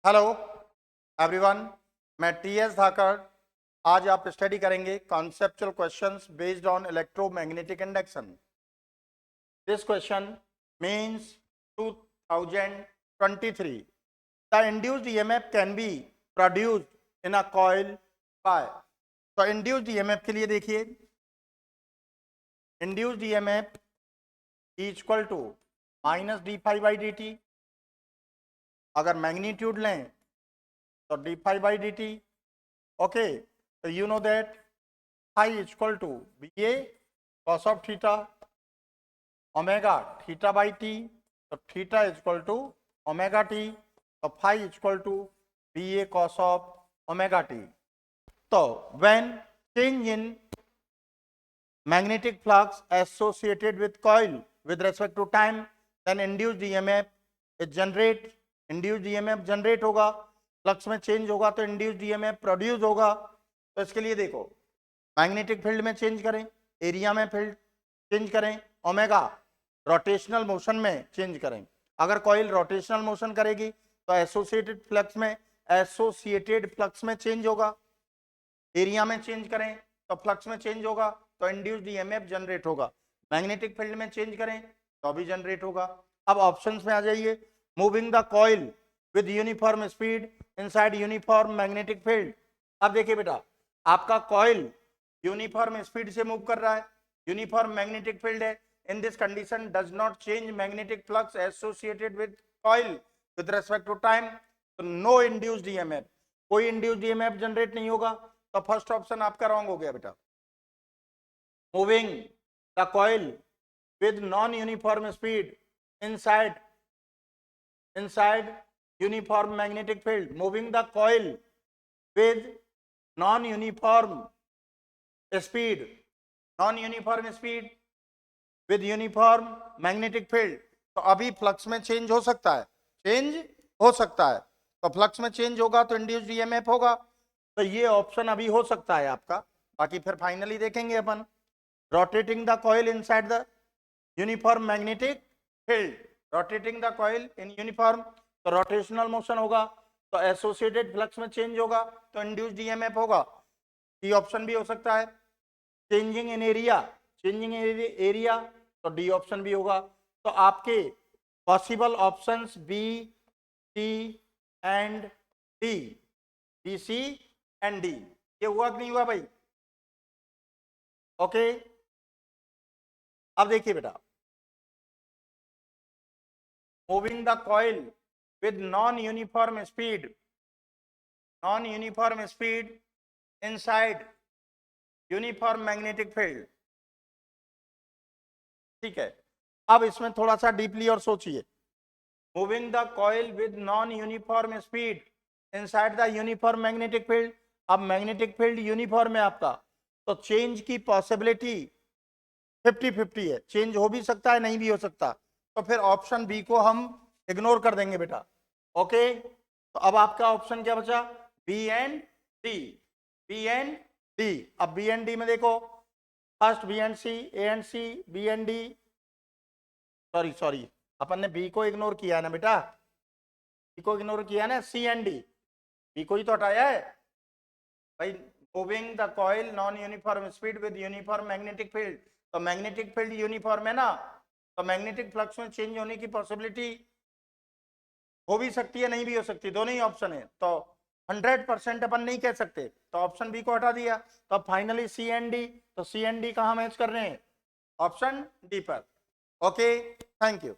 Hello everyone, मैं TS Dhakad. आज आप स्टडी करेंगे conceptual questions based on electromagnetic induction. This question means 2023 the induced EMF can be produced in a coil by. तो induced EMF के लिए देखिए, induced EMF equal to minus d phi by d t. अगर magnitude लें तो d phi by d t. Okay, तो you know that phi is equal to B A cos of theta omega theta by t. तो theta is equal to omega t, तो phi is equal to B A cos of omega t. तो when change in magnetic flux associated with coil with respect to time, then induced EMF is generate। induced EMF generate होगा, flux में change होगा तो induced EMF produce होगा। तो इसके लिए देखो, मैग्नेटिक फील्ड में चेंज करें, एरिया में फील्ड चेंज करें, ओमेगा रोटेशनल मोशन में चेंज करें। अगर कॉइल रोटेशनल मोशन करेगी तो एसोसिएटेड फ्लक्स में चेंज होगा। एरिया में चेंज करें तो फ्लक्स में चेंज होगा, तो इंड्यूस्ड ईएमएफ जनरेट होगा। मैग्नेटिक फील्ड में चेंज करें तो भी जनरेट होगा। अब ऑप्शंस में आ जाइए। Moving the coil with uniform speed inside uniform magnetic field. अब देखिए बेटा, आपका कॉइल यूनिफॉर्म स्पीड से मूव कर रहा है, यूनिफॉर्म मैग्नेटिक फील्ड है। In this condition does not change magnetic flux associated with coil with respect to time, तो नो इंड्यूस्ड ईएमएफ, कोई इंड्यूस्ड ईएमएफ जनरेट नहीं होगा। तो फर्स्ट ऑप्शन आपका रॉन्ग हो गया बेटा। Moving the coil with non uniform speed inside uniform magnetic field. Moving the coil with non uniform speed with uniform magnetic field. तो अभी फ्लक्स में चेंज हो सकता है, तो फ्लक्स में चेंज होगा तो इंड्यूस्ड ईएमएफ होगा। तो ये ऑप्शन अभी हो सकता है आपका, बाकी फिर फाइनली देखेंगे अपन। Rotating the coil inside the uniform magnetic field, rotating the coil in uniform, तो रोटेशनल मोशन होगा, तो एसोसिएटेड फ्लक्स में चेंज होगा तो इंड्यूस्ड ईएमएफ होगा। डी ऑप्शन भी हो सकता है। चेंजिंग इन एरिया तो डी ऑप्शन भी होगा। तो आपके possible options B, C and D, B, C and D. ये हुआ कि नहीं हुआ भाई? ओके, अब देखिए बेटा, moving the coil with non uniform speed inside uniform magnetic field. ठीक है, अब इसमें थोड़ा सा डीपली और सोचिए। Moving the coil with non uniform speed inside the uniform magnetic field. अब मैग्नेटिक फील्ड यूनिफॉर्म है आपका, तो चेंज की पॉसिबिलिटी 50-50 है, चेंज हो भी सकता है नहीं भी हो सकता। तो फिर ऑप्शन बी को हम इग्नोर कर देंगे बेटा। ओके, तो अब आपका ऑप्शन क्या बचा? B and D. अब बी एंड डी में देखो, first B and C, A and C, B and D. Sorry, अपन ने बी को इग्नोर किया है ना बेटा, बी को इग्नोर किया ना, सी एंड डी, बी को ही तो हटाया है भाई। Moving the coil non uniform speed with uniform magnetic field, तो मैग्नेटिक फील्ड यूनिफॉर्म है ना, तो मैग्नेटिक फ्लक्स में चेंज होने की पॉसिबिलिटी हो भी सकती है नहीं भी हो सकती, दोनों ही ऑप्शन है। तो 100% अपन नहीं कह सकते, तो ऑप्शन बी को हटा दिया। तो फाइनली सी एंड डी, तो सी एंड डी कहाँ मैच कर रहे हैं? ऑप्शन डी पर। Okay, thank you.